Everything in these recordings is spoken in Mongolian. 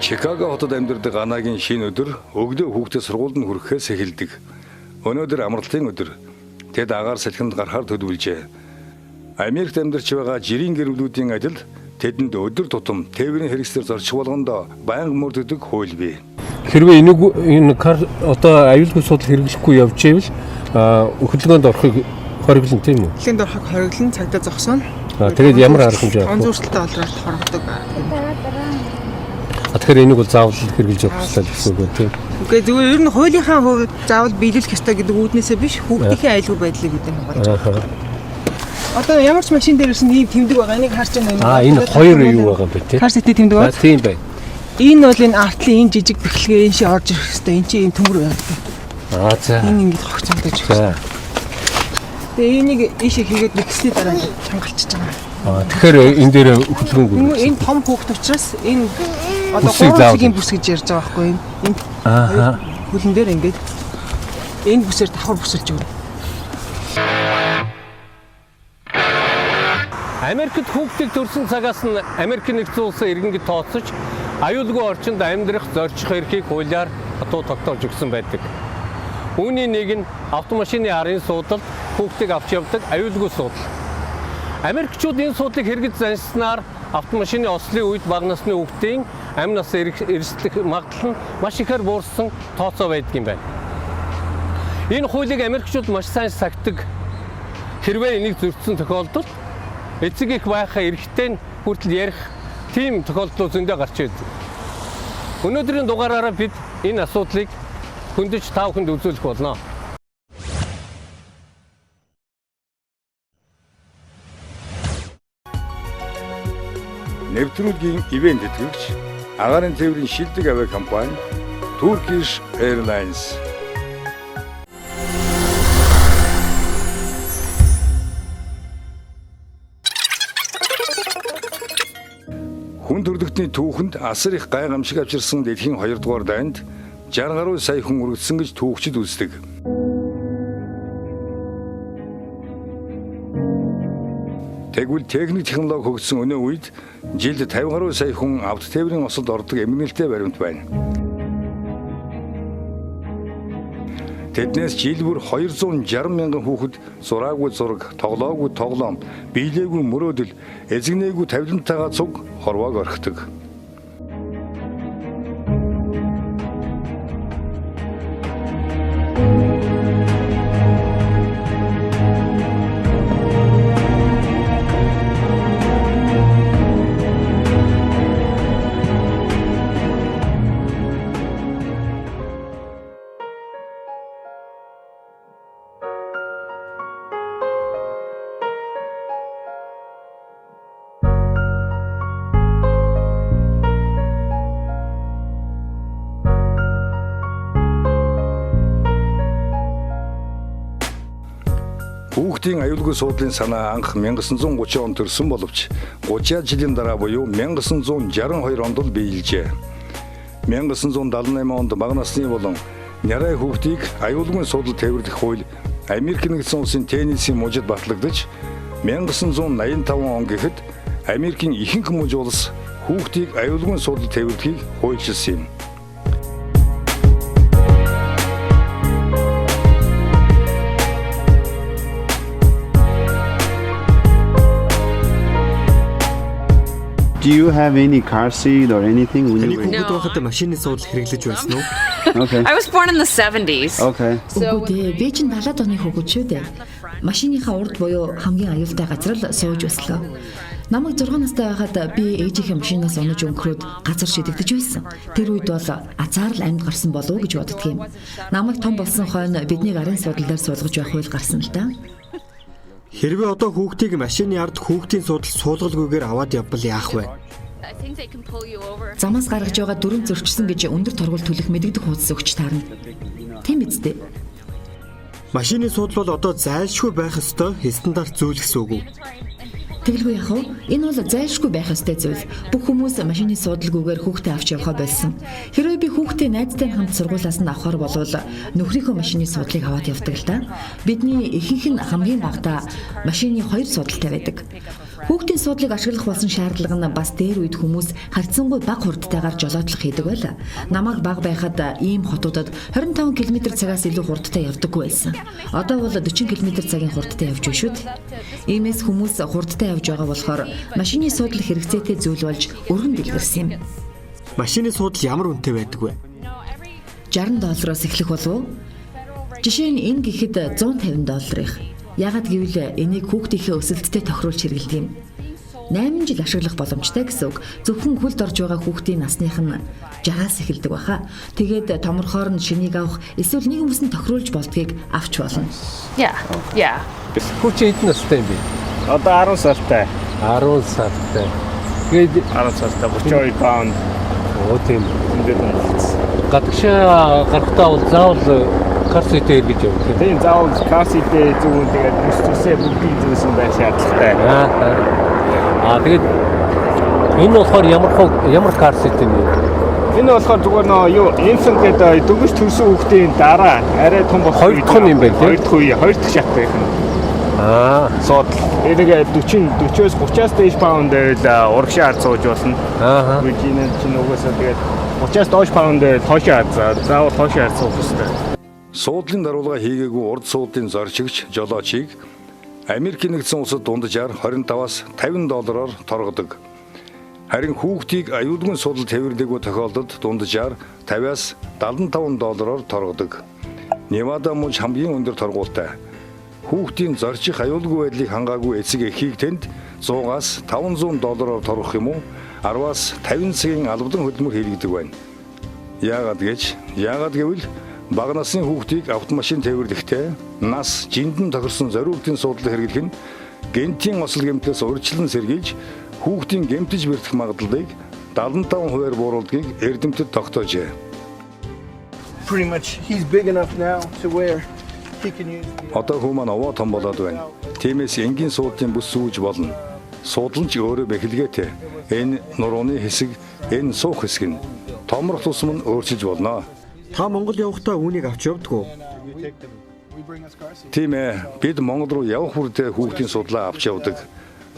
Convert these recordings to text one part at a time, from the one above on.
Чикаго хотод амьдардаг Анагийн шинэ өдөр өглөө хүүхдээ сургуульд нь хүрэхээс эхэлдэг. Өнөөдөр амралтын өдөр. Тэд агаар салхинд гарахаар төлөвлөжээ. Америкт амьдарч байгаа жирийн гэрүүлүүдийн ажил тэдэнд өдөр тутам тээврийн хэрэгслэр зорчих болгондоо байнга мөрддөг хууль бий. Хэрвээ энэ кар одоо аюулгүй судал хэрэглэхгүй явж ивэл хөдөлгөөнд орохыг хориглон тийм үү? Хөдөлгөөнд орохыг хориглон цагдаа зогсооно. Тэгээд ямар арга хэмжээ авах вэ? Онцгойлолттой олролт хорогдог. Тэгэхээр энийг бол заавал хэрэгжилж явах хэрэгтэй гэсэн үг тийм. Үгүй зүгээр ер нь хуулийнхаа хувьд заавал биелүүлэх ёстой гэдэг үүднээсээ биш хүүхдийн аюулгүй байдлыг үдэн хамгаалж. Одоо ямар ч машин дээрээс ийм тэмдэг байгаа. Энийг харж байна. Энэ хоёр юу байгаа бэ тийм? Хар сэтний тэмдэг байна. Тийм бай. Энэ бол энэ артлын энэ жижиг бэхлэгээ энэ шиг орж ирэх хэвээр энэ чинь ийм төмөр байдаг. За. Энэ ингэж хогцондож байна. Тэгээ энийг ийшээ хийгээд нэгсний дараа чангалчихж байгаа. Тэгэхээр энэ дээр хөдөлгөөнгүй. Энэ том хүүхд учраас энэ одоо 3 бүс гэж ярьж байгаа байхгүй энэ. Хөлн дээр ингээд энэ бүсээр давхар бүсэлж өгнө. Америкт хүүхдийг төрсөн цагаас нь Америк нэгдсэн улсын иргэнэд тооцож аюулгүй орчинд амьдрах зорчих эрхийг хуулиар хатуу тогтоож өгсөн байдаг. Үүний нэг нь автомашины арын суудалд хүүхдийг авч явдаг аюулгүй суудал. Америкчууд энэ суудлыг хэрэгж заншсанаар автомашины ослын үед бага насны хүүхдийн амь нас эрсдэх магадлал нь маш ихээр буурсан тооцоо байдаг юм байна. Энэ хуулийг Америкчууд маш сайн сахидаг. Хэрвээ энийг зөрчсөн тохиолдолд эцэг их байхаа эрэгтэй нь хүртэл ярих тийм тохиолдлууд зөндөө гарч байдаг. Өнөөдрийн дугаараараа бид энэ асуудлыг хөндөж та бүхэнд үзүүлэх болно. Нэвтрүүлгийн ивент тэтгэгч агаарын тээврийн шилдэг авиакомпани Turkish Airlines. Хүн төрөлхтний түүхэнд асар их гай гамшиг авчирсан дэлхийн 2 дугаар дайнд 60 гаруй сая хүн өргөдсөн гэж түүхчид үздэг. Тэгвэл техник технологи хөгжсөн өнөө үед жилд 50 гаруй сая хүн авто тээврийн осолд ордог эмгэнэлтэй баримт байна. Тэднээс жил бүр 260 мянган хүүхэд зураагүй зураг, тоглоогүй тоглоом, биелээгүй мөрөөдөл, эзэгнээгүй тавилантайгаа цуг хорвоог орхидог. Хүүхдийн аюулгүй суудлын санаа анх 1930 онд төрсөн боловч 30 жилийн дараа буюу 1962 онд л биелжээ. 1978 онд бага насны болон нярай хүүхдийг аюулгүй суудал тээвэрлэх хууль Америк нэгдсэн улсын Теннессийн мужид батлагдаж 1985 он гэхэд Америкийн ихэнх муж улс хүүхдийг аюулгүй суудал тээвэрлэхийг хуульчилсан юм. Do you have any car seat or anything when you were? No. машины суудлыг хэрэглэж байсан уу? Okay. I was born in the 70s. Okay. Үгүй ээ, би чинь 70-аад оны хүүхэд шүү дээ. Машиныхаа урд буюу хамгийн аюултай газар л сууж өслөө. Намайг 6 настай байхад би ээжийнхээ машинаас унаж өнгөрөөд газар шидэгдэж байсан. Тэр үед бол азар л амьд гарсан болов уу гэж боддөг юм. Намайг том болсон хойно биднийг арын суудлаар суулгаж байх хууль гарсан л да. Хэрвээ одоо хүүхдийг машины ард хүүхдийн суудал суулгалгүйгээр аваад явбал яах вэ? Замаас гаргаж байгаа дүрм зөрчсөн гэж өндөр торгуул төлөх мэдэгдэх хуудас өгч таарна. Тийм биз дээ. Машины суудал бол одоо зайлшгүй байх ёстой стандарт зүйл гэсэн үг үү? Тэгэлгүй яах вэ? Энэ бол зайлшгүй байх ёстой зүйл. Бүх хүмүүс машины суудалгүйгээр хүүхдээ авч явахаа болсон. Хэрвээ би хүүхдээ найзтай хамт сургуулиас нь авахар болвол нөхрийнхөө машины суудлыг аваад явдаг л да. Бидний ихэнх нь хамгийн багадаа машины 2 суудалтай байдаг. Хүүхдийн суудлыг ашиглах болсон шаардлага нь бас дээр үед хүмүүс харьцангуй бага хурдтайгаар жолоодлох хийдэг байл. Намайг бага байхад ийм хотуудад 25 км/цагаас илүү хурдтай явдаггүй байсан. Одоо бол 40 км/цагийн хурдтай явж байна шүү дээ. Иймээс хүмүүс хурдтай явж байгаа болохоор машины суудлах хэрэгцээтэй зүйл болж өргөн дэлгэрсэн юм. Машины суудал ямар үнэтэй байдаг вэ? $60 эхлэх болов уу? Жишээ нь энэ гэхэд $150. Яагад гэвэл энийг хүүхдийнхээ өсөлттэй тохируулж хэрэглэдэг юм. 8 жил ашиглах боломжтой гэсэн үг. Зөвхөн хөлд орж байгаа хүүхдийн насных нь 60-аас эхэлдэг баха. Тэгээд томорхоор нь шинийг авах эсвэл нэг хүмүүсийн тохируулж болдгийг авч болно. Yeah. Хүүч эдэн настай юм бэ? Одоо 10 сартай. 10 сартай. Тэгээд 10 сартай 32 паунд. оо тийм. Ингээд байна. Гадагшаа гарахтаа бол заавал карситэй гэж юм. Тийм заавал карситэй зөвхөн тэгээд бүсдээсээ бүгдийг зүүсэн байх шаардлагатай. Тэгээд энэ болохоор ямар карситэй юм бэ? Энэ болохоор зүгээр нөө юу infant гэдэг дөнгөж төрсөн хүүхдийн дараа арай том болох хоёр дахь нь юм байна тийм. Хоёр дахь шат байх нь. Суудл энийг 40-40-оос 30-аас дээш паунд байвал урагшаа сууж болно. Үгүй чинь угаасаа тэгээд 30-аас доош паунд тоошоо заавал тоошоо суух хэрэгтэй. Суудлын даруулга хийгээгүй урд суудлын зорчигч жолоочийг Америкийн нэгдсэн улсад дунджаар $25-аас $50 торгодог. Харин хүүхдийг аюулгүй суудлд хэвэрлээгүй тохиолдолд дунджаар $50-аас $75 торгодог. Невада мужид хамгийн өндөр торгуултай. Хүүхдийн зорчих аюулгүй байдлыг хангаагүй эцэг эхийг тэнд $100-аас $500 торгох юм уу? 10-аас 50 цагийн албадан хөдөлмөр хийгддэг байна. Яагаад гэвэл бага насны хүүхдийг автомашин тээвэрлэхдээ нас жиндэн тохирсон зориултын суудлыг хэрэглэх нь генетийн осол гэмтлээс урьдчилан сэргийлж хүүхдийн гэмтэж бэртэх магадлалыг 75% бууруулдгийг эрдэмтэд тогтоожээ. Pretty much he's big enough now to where he can use. Одоо хүмүүс овоо том болоод байна. Тиймээс энгийн суудлын бүс сүүж болно. Суудлан ч өөрөө бэхэлгээтэй. Энэ нурууны хэсэг, энэ суух хэсэг нь томрох тусам нь өөрчилж болно. Та Монгол явахдаа үүнийг авч явдггүй. Тийм ээ, бид Монгол руу явах хүртээ хүүхдийн судлаа авч явдаг.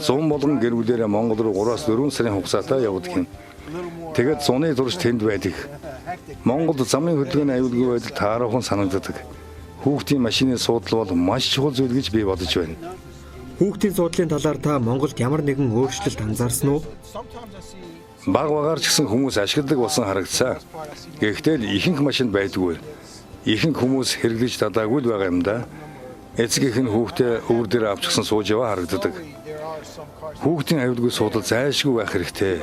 100 болгон гэр бүлээрээ Монгол руу 3-аас 4 сарын хугацаатай явдаг юм. Тэгээд зуны турш тэнд байдаг. Монголд замын хөдөлгөөний аюулгүй байдал таарахын санагддаг. Хүүхдийн машины суудлал бол маш чухал зүйл гэж би бодож байна. Хүүхдийн суудлын талаар та Монголд ямар нэгэн өөрчлөлт анзаарсан уу? Баг багаар ч гэсэн хүмүүс ашигладаг болсон харагдсан. Гэхдээ л ихэнх машин байдгүй. Ихэнх хүмүүс хэрэглэж чадаагүй л байгаа юм да. Эцэг их нь хүүхдээ өвөр дээр авчихсан сууж яваа харагддаг. Хүүхдийн аюулгүй суудлал зайлшгүй байх хэрэгтэй.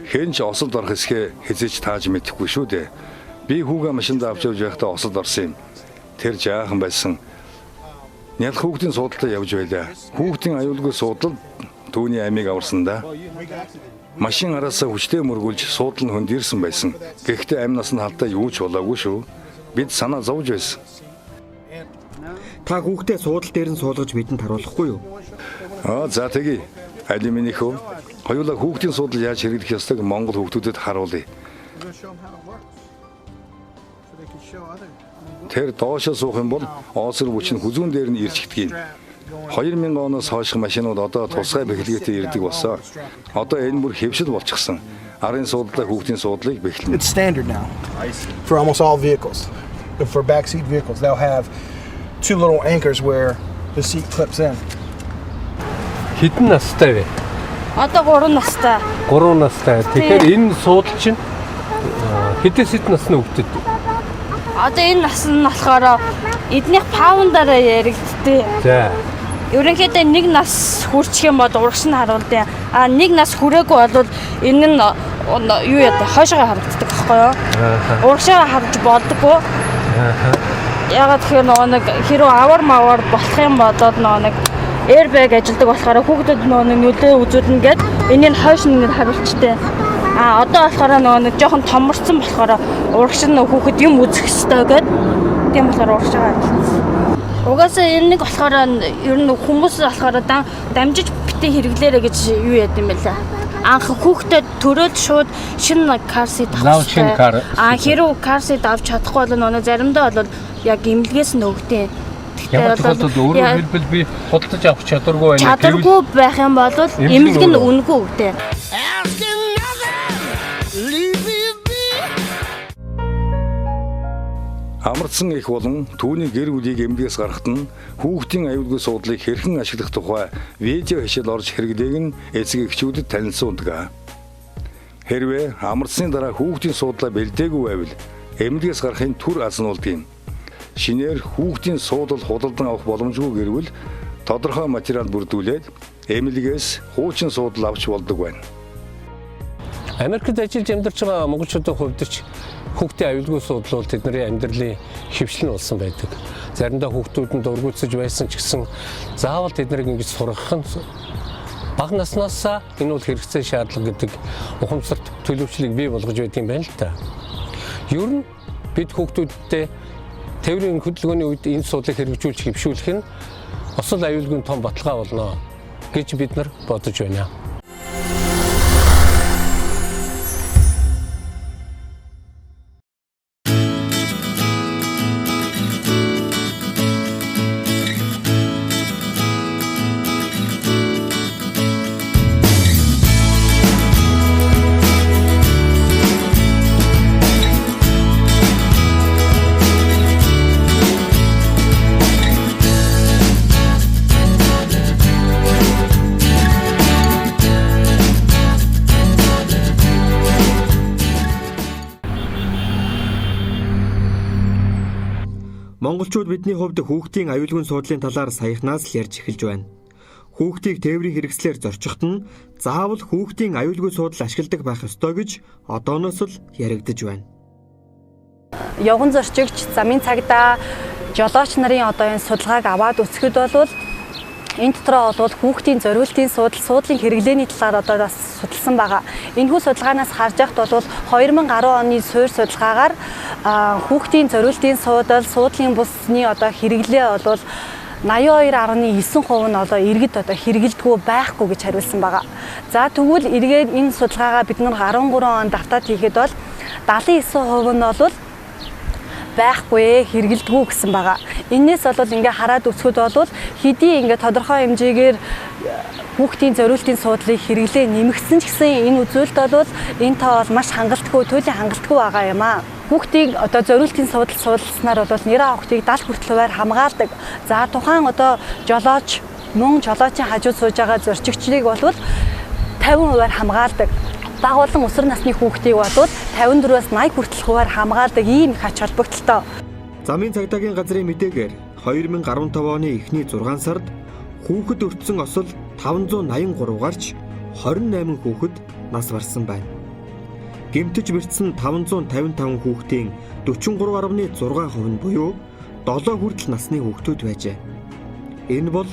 Хэн ч осолд орох хэсгээ хязгаарч тааж мэдэхгүй шүү дээ. Би хүүгээ машинд авч явж байхдаа осолд орсон юм. Тэр жаахан байсан. Нялх хүүхдийн суудалтай явж байлаа. Хүүхдийн аюулгүй суудлал түүний амийг аварсан да. Машин араасаа хүчтэй мөргүүлж суудлын хөнд ирсэн байсан. Гэхдээ амь насны халдаа юу ч болоогүй шүү. Бид санаа зовж байсан. Та хүүхдээ суудлал дээр нь суулгаж бидэнд харуулахгүй юу? За тэгье. Аль минийх вэ? Хоёулаа хүүхдийн суудлал яаж хэрэглэх ёстойг Монгол хүүхдүүдэд харуулъя. Тэр доошоо суух юм бол оосор бүч нь хүзүүн дээр нь ирчихдэг юм. 2000 оноос хойших машинууд одоо тусгай бэхлэгээтэй ирдэг болсон. Одоо энэ бүр хэвшил болчихсон. Арын суудлаа хүүхдийн суудлыг бэхлэнэ. It's standard now for almost all vehicles. For backseat vehicles, they'll have two little anchors where the seat clips in. Хэдэн настай вэ? Одоо 3 настай. 3 настай. Тэгэхээр энэ суудлал чинь хэдээс хэдэн насны хүүхдэд? Одоо энэ нас нь болохоор эднийх паундаар яригдтээ. За. Ерөнхийдөө нэг нас хүрчих юм бол урагш нь харуулдаг. Нэг нас хүрээгүй бол энэ нь юу яа хойшоо харагддаг байхгүй юу? Урагшаа харж болдоггүй. Ягаад тэгэхээр нэг хэрэг авар мавар болох юм бодоод нэг airbag ажилдаг болохоор хүүхдүүд нөлөө үзүүлнэ гэд энийг хойш нь харуулчтэй. Одоо болохоор нэг жоохон томорсон болохоор урагш нь хүүхэд юм үзэх ёстой гэд тийм болохоор урагшаа харуулсан. Угаасаа энэ нэг болохоор ер нь хүмүүс болохоор дамжиж битээ хэрэглээрэ гэж юу яд юм бэ лээ. Анх хүүхдэд төрөөд шууд шинэ кар сит авчихсан. Хэрэг кар сит авч чадахгүй бол заримдаа бол яг имлгээс нөгдөө. Ямар ч бодод өөрөөр хэлбэл би худалдаж авах чадваргүй байна. Чадваргүй байх юм бол эмнэлэг нь үнэгүй үгтэй. Амарцсан их болон түүний гэр бүлийг эмнэлгээс гаргахад нь хүүхдийн аюулгүй суудлыг хэрхэн ашиглах тухай видео хишээл орж хэрэглээг нь эцэг эхчүүдэд танилцуулдаг. Хэрвээ амарцсны дараа хүүхдийн суудлаа бэлдээгүй байвал эмнэлгээс гарахын түр азнуулдаг юм. Шинээр хүүхдийн суудлал худалдан авах боломжгүй гэрвэл тодорхой материал бүрдүүлээд эмнэлгээс хуучин суудлал авч болдог байна. Америкт ажиллаж амьдарч байгаа монголчуудын хувьд ч хүүхдийн аюулгүй суудлал бол тэдний амьдралын хөвшил нь болсон байдаг. Заримдаа хүүхдүүдэнд ургуутсаж байсан ч гэсэн заавал тэднийг ингэж сургах нь бага наснаас энэ бол хэрэгцээ шаардлага гэдэг ухамсарт төлөвчлийг бий болгож байдаг юм байна л та. Ер нь бид хүүхдүүдтэй тээврийн хөдөлгөөний үед энэ суудлыг хэрэгжүүлж хөвшүүлэх нь осол аюулгүй том баталгаа болно гэж бид нар бодож байна. Монголчууд бидний хувьд хүүхдийн аюулгүй суудлын талаар саяхнаас л ярьж эхэлж байна. Хүүхдийг тээврийн хэрэгслээр зорчиход нь заавал хүүхдийн аюулгүй суудлал ашигладаг байх ёстой гэж одооноос л яригдж байна. Явган зорчигч, замын цагдаа, жолооч нарын одоо энэ судалгааг аваад үзэхэд бол энэ дотроо бол хүүхдийн зориултын суудлын хэрэглээний талаар одоо бас судалсан байгаа. Энэхүү судалгаанаас харж байхад бол 2010 оны суурь судалгаагаар хүүхдийн зориултын суудлын бусны одоо хэрэглээ бол 82.9% нь одоо иргэд одоо хэрэгэлдэггүй байхгүй гэж хариулсан байгаа. За тэгвэл эргээд энэ судалгаагаа бид нар 13 онд давтаад хийхэд бол 79% нь бол байхгүй хэрэгэлдэггүй гэсэн байгаа. Энээс бол ингээ хараад үзэхэд бол хэдий ингээ тодорхой хэмжээгээр хүүхдийн зориултын суудлыг хэрэглээ нэмэгдсэн ч гэсэн энэ үзүүлэлт бол энэ тоо бол маш хангалтгүй, туйлын хангалтгүй байгаа юм аа. Хүүхдийг одоо зориултын суудлал суулснаар бол нэр хүүхдийг 70 хүртэл хувиар хамгаалдаг. За тухайн одоо жолооч мөн жолоочийн хажууд сууж байгаа зорчигчдыг бол 50% хамгаалдаг. Бага болон өсвөр насны хүүхдийг бол 54-аас 80 хүртэл хувиар хамгаалдаг ийм их ач холбогдолтой. Замын цагдаагийн газрын мэдээгээр 2015 оны эхний 6 сард хүүхэд өртсөн осол 583 гарч 28 хүүхэд нас барсан байна. Гэмтэж бэртсэн 555 хүүхдийн 43.6% нь буюу 7 хүртэл насны хүүхдүүд байжээ. Энэ бол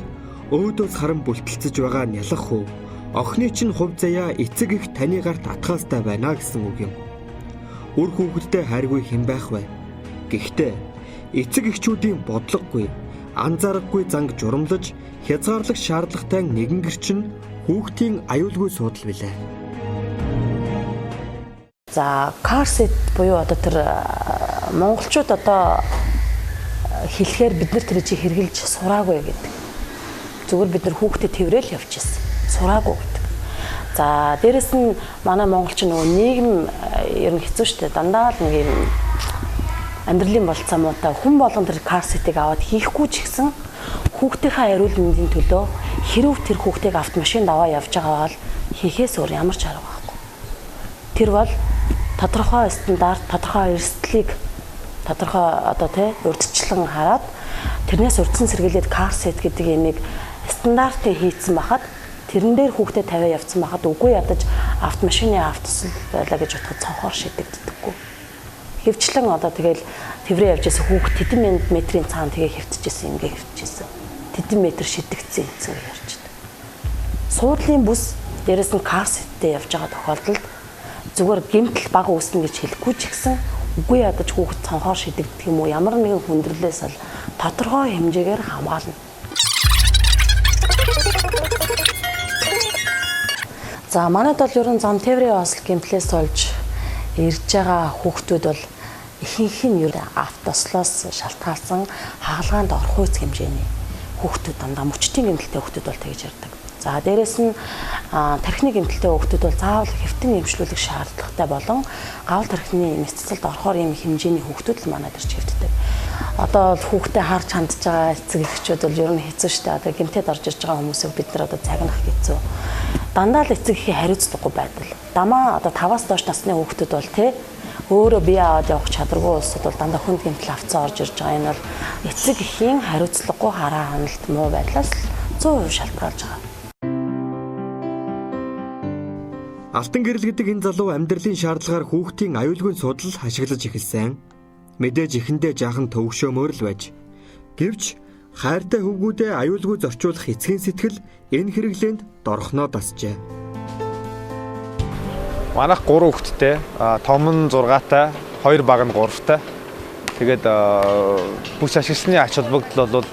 өөдөөс харан бүлтэлцэж байгаа нялх хүү. Охины чинь хувь заяа эцэг их таны гарт атгаастай байна гэсэн үг юм. Үр хүүхэдтэй хайргүй хэн байх вэ? Гэхдээ эцэг эхчүүдийн бодлогогүй, анзаарахгүй занг журамлаж хязгаарлах шаардлагатай нэгэн гэр чинь хүүхдийн аюулгүй суудал билээ. За car seat буюу одоо тэр монголчууд одоо хэлэхээр бид нар тэр чи хэрэгжилж сураагүй гэдэг. Зүгээр бид нар хүүхдэд тэрэл явчихсан. Сураагүй гэдэг. За дээрэс нь манай монголч нөгөө нийгэм ер нь хэцүү шттэ дандаа л нэг юм амьдралын болцоо муутай хүн болгон тэр car seat-ийг аваад хийхгүй ч гэсэн хүүхдийнхээ эрүүл мэндийн төлөө хэрв тэр хүүхдийг автомашинд аваа явж байгаа бол хийхээс өөр ямар ч арга байхгүй. Тэр бол тодорхой стандарт, тодорхой эрсдлийг тодорхой одоо урьдчилан хараад тэрнээс урьдчилан сэргийлээд car seat гэдэг юмыг стандартыг хийцэн бахад тэрэн дээр хүүхдэд тавиа явцсан бахад үгүй ядаж автомашины автосол байлаа гэж бодоход цонхоор шийдэгддэггүй. Хэвчлэн одоо тэгэл тэврээ явж байсан хүүхд тэдэн метрийн цаана тэгээ хэвтчихсэн ингээ хэвтчихсэн. Тэдэн метр шидэгдсэн эцэг ярьж байна. Суудлын бүс дээрээс нь car seat-тэй явж байгаа тохиолдолд зүгээр гэмтэл бага үүснэ гэж хэлэхгүй ч гэсэн үгүй ядаж хүүхд цонхоор шидэгдэх юм уу ямар нэгэн хүндрэлээс л тодорхой хэмжээгээр хамгаална. За манайд бол ерөн зам тээврийн осол гэмтлээс олж ирж байгаа хүүхдүүд бол ихэнх нь юу автослоос шалтгаалсан хаалгаанд орох үйц хэмжээний хүүхдүүд дандаа мөчтийн гэмтэлтэй хүүхдүүд бол тэгж ярьдаг. За дээрэс нь тархины гэмтэлтэй хүүхдүүд бол заавал хэвтэн эмчлүүлэх шаардлагатай болон гавл тархины нэцэлд орохоор ийм хэмжээний хүүхдүүд л манайд ирж хэвддэг. Одоо хүүхдээ харж хандж байгаа эцэг эхчүүд бол ер нь хэцүү шүү дээ. Одоо гэмтээд орж ирж байгаа хүмүүсийг бид нар одоо цагнах хэцүү. Дандаа л эцэг эхийн хариуцлагагүй байдал. Дамаа одоо 5-аас доош насны хүүхдүүд бол өөрөө бие аваад явах чадваргүй улсад бол дандаа хүнд гэмтэл авцсан орж ирж байгаа. Энэ бол эцэг эхийн хариуцлагагүй хараа ханалт муу байдлаас 100% шалтгаалж байгаа. Алтан гэрэл гэдэг энэ залуу амьдралын шаардлагаар хүүхдийн аюулгүй судал ашиглаж эхэлсэн. Мэдээж эхэндээ жаахан төвөгшөөмөр л байж. Гэвч хайртай хөвгүүдээ аюулгүй зорчуулах эцгийн сэтгэл энэ хэрэглээнд дорхноо дасжээ. Манайх 3 хүүхэдтэй, том нь 6-тай, 2 баг нь 3-тай. Тэгээд бүс ашигласны ач холбогдол бол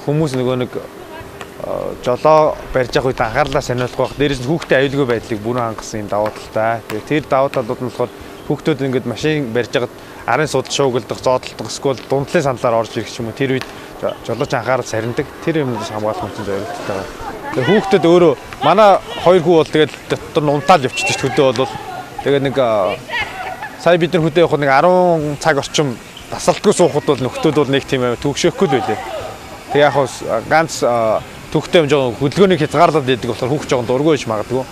хүмүүс нөгөө нэг жолоо барьж явах үед анхаарлаа сонирхох байх. Дээрээс нь хүүхдээ аюулгүй байдлыг бүрэн хангасан юм давуу талтай. Тэгээд тэр давуу талууд нь болохоор хүүхдүүд ингээд машин барьж байгаад арын судал шуугилдах, зоодолдох, эсвэл дундлын сандлаар орж ирэх юм уу тэр үед жолооч анхаарал сарндаг. Тэр юмнаас хамгаалах юм зорилготой байна. Тэгээд хүүхдүүд өөрөө манай 2 хүү бол тэгээд дотор нь унтаал явчихдаг шүү дээ хөдөө бол. Тэгээд нэг сая бид нар хөдөө явах нэг 10 цаг орчим тасалтгүй суухад бол нөхдүүд бол нэг тийм төгшөөхгүй л байлээ. Тэг яг ганц төгтөм жоо хөдөлгөөнийг хязгаарлаад байдаг болохоор хүүхд жоохон дургүй байж магадгүй.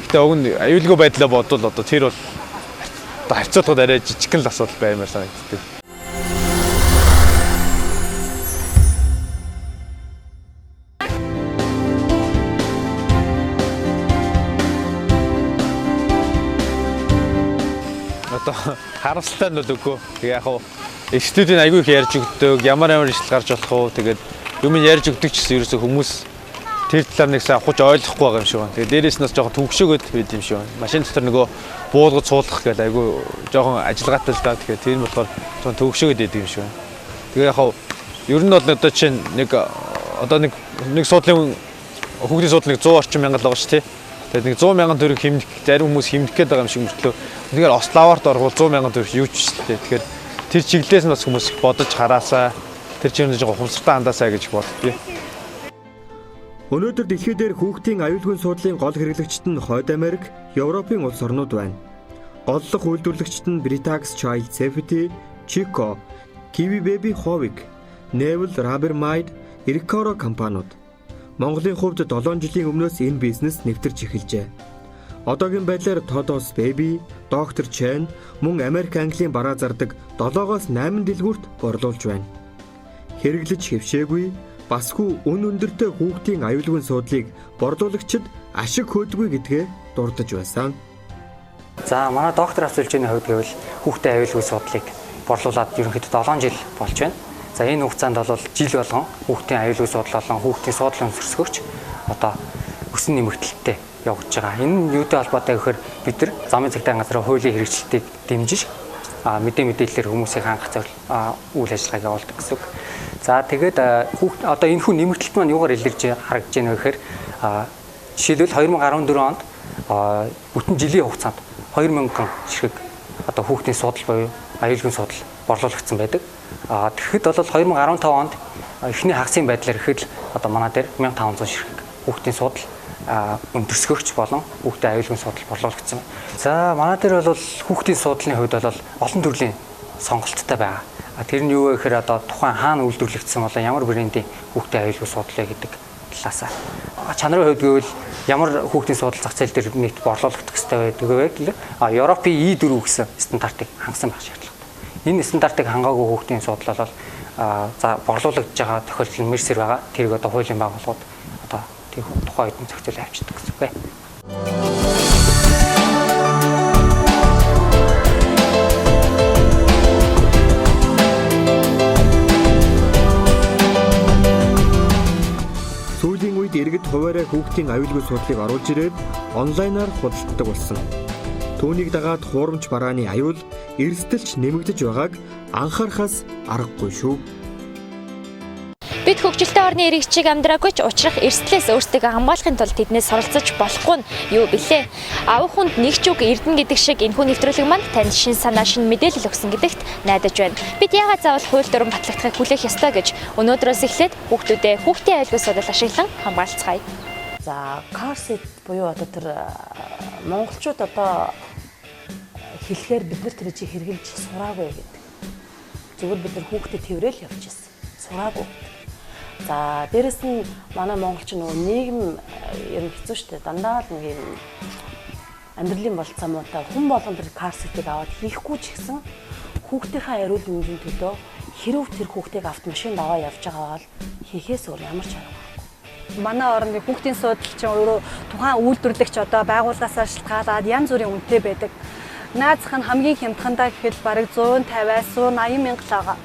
Гэтэ уг нь аюулгүй байдлаа бодвол одоо тэр бол харьцуулахад арай жижигхэн л асуудал баймаар санагддаг. Одоо харамсалтай нь бол үгүй. Яг студийн аягүй их ярьж өгдөг, ямар ижил гарч болох уу. Тэгээд юм ярьж өгдөг ч гэсэн ерөөсөө хүмүүс тэр талаар нэг сайн ухаж ойлгохгүй байгаа юм шиг байна. Тэгээд дээрээс нь жоохон төгшөөгөөд байд юм шиг байна. Машин дотор нөгөө буулгад суулгах гэдэг аягүй жоохон ажилгаатай л даа. Тэгээд тэр нь болохоор жоохон төгшөөгөөд байд юм шиг байна. Тэгээд яг ер нь бол одоо чинь нэг одоо нэг суудлын хүүхдийн суудлын 100 орчим мянга л байгаа шүү, тий. Тэгээд нэг 100 мянган төгрөг хэмнэх, зарим хүмүүс хэмнэх гээд байгаа юм шиг мөртлөө. Тэгэхээр ославарт орвол 100 мянган төгрөг юу ч шүү дээ. Тэгэхээр тэр чиглэлээс нь бас хүмүүс бодож хараасаа тэр чимд жоохон ухамсартай андаасаа гэж боддгий. Өнөөдөр дэлхий дээр хүүхдийн аюулгүй суудлын гол хэрэглэгчид нь Хойд Америк, Европын улс орнууд байна. Голлох үйлдвэрлэгчид нь Britax Child Safety, Chico, Kiwi Baby Hovig, Neville Rubber Maid, Iricoro компаниуд. Монголын хувьд 7 жилийн өмнөөс энэ бизнес нэвтэрч эхэлжээ. Одоогийн байдлаар Todos Baby, Dr. Chen мөн Америк, Английн бараа зардаг 7-8 дэлгүүрт борлуулж байна. Хэрэглэж хэвшээгүй, басгүй үн өндөртэй хүүхдийн аюулгүй суудлыг борлуулагчид ашиг хөөдгүй гэдгээ дурдж байсан. За манай доктор асуулжийн хувьд гэвэл хүүхдийн аюулгүй суудлыг борлуулад ерөнхийдөө 7 жил болж байна. За энэ хугацаанд бол жил болгон хүүхдийн аюулгүй суудал болон хүүхдийн суудлын өсөрсгөгч одоо өсөн нэмэгдэлттэй явж байгаа. Энэ юутай холбоотой гэхээр бид нар замын цагдаагийн газрын хуулийн хэрэгжилтийг дэмжиж мэдээлэлээр хүмүүсийг хангах үйл ажиллагааг явуулдаг гэсэн үг. За тэгээд одоо энэ хүн нэмэгдэлт маань юугаар илэрж харагдаж байна вэ гэхээр жишээлбэл 2014 онд бүтэн жилийн хугацаанд 2000 ширхэг одоо хүүхдийн суудал буюу аюулгүй суудал борлуулагдсан байдаг. Тэгэхэд бол 2015 онд эхний хагасын байдлаар ихэд одоо манай дээр 1500 ширхэг хүүхдийн суудал өндөрсгөгч болон хүүхдийн аюулгүй суудал борлуулагдсан. За манай дээр бол хүүхдийн суудлын хувьд бол олон төрлийн сонголттой байгаа. Тэр нь юу вэ гэхээр одоо тухайн хаана үйлдвэрлэгдсэн болон ямар брендийн хүүхдийн аюулгүй суудлаа гэдэг талаасаа. Чанарын хувьд гэвэл ямар хүүхдийн суудал зах зээл дээр нийт борлуулагдах ёстой байдаг вэ гэвэл Европын E4 гэсэн стандартыг хангасан байх шаардлагатай. Энэ стандартыг хангаагүй хүүхдийн суудлал бол за борлуулагдж байгаа тохиолдол мэрсэр байгаа. Тэрийг одоо хуулийн байгууллагууд одоо тийм тухайн үед нь зохицуулж авчдаг гэсэн үг. Сүүлийн үед иргэд хуваарай хүүхдийн аюулгүй суудлыг оруулж ирээд онлайнаар худалддаг болсон. Түүнийг дагаад хуурамч барааны аюул эрсдэлч нэмэгдэж байгааг анхаарахаас аргагүй шүү. Бид хөгжилтэй орны иргэчийг амьдраагүй ч учрах эрсдлээс өөрсдөө хамгаалахын тулд тэднээс суралцаж болохгүй нь юу билээ? Авах хүнд нэг ч үг эрдэнэ гэдэг шиг энэхүү нэвтрүүлэг маань танд шин санаа, шин мэдээлэл өгсөн гэдэгт найдаж байна. Бид яагаад заавал хууль дүрм батлагдахыг хүлээх ёстой гэж өнөөдрөөс эхлээд хүүхдүүдээ хүүхдийн аюулгүй судал ашиглан хамгаалцгаая. За car seat буюу одоо тэр монголчууд одоо хэлэхээр бид нар тэр чиг хэрглэж сураагүй гэдэг. Зүгээр бид нар хүүхдэд тэрэл явчихсан. Сураагүй. За дээрэс нь манай монголч нөгөө нийгэм ер нь хэцүү шттэ. Дандаа л нэг юм амьдралын болцоо муутай хүн болгон тэр car seat-ийг аваад хийхгүй ч гэсэн хүүхдийнхээ эрүүл мэндийн төлөө хэрв тэр хүүхдийг автомашинд аваа явж байгаа бол хийхээс өөр ямар ч арга. Манай орны хүүхдийн суудал чинь өөрөө тухайн үйлдвэрлэгч одоо байгууллагаас шалтгаалаад янз бүрийн үнэтэй байдаг. Наазах нь хамгийн хямдхандаа гэхэд бараг 150-аас 180 мянга л байгаа.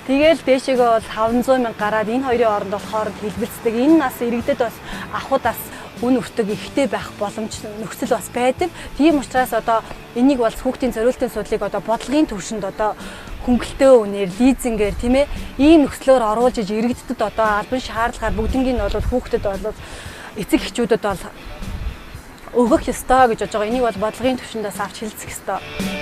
Тэгээл дээшээгээ бол 500 мянга гараад энэ хоёрын оронд болохоор хэлбэлцдэг. Энэ нас иргэдэд бас ахудаас үн өртөг ихтэй байх боломж нөхцөл бас байдаг. Тийм учраас одоо энийг бол хүүхдийн зориултын судлыг одоо бодлогын төвшөнд одоо хөнгөлтөө үнээр лизингээр тийм ээ ийм нөхцлөөр оруулж иж иргэдэд одоо албан шаардлагаар бүгднийг нь бол хүүхдэд бол эцэг эхчүүдэд бол өгөх ёстой гэж бодож байгаа. Энийг бол бодлогын төвшөндөөс авч хэлцэх ёстой.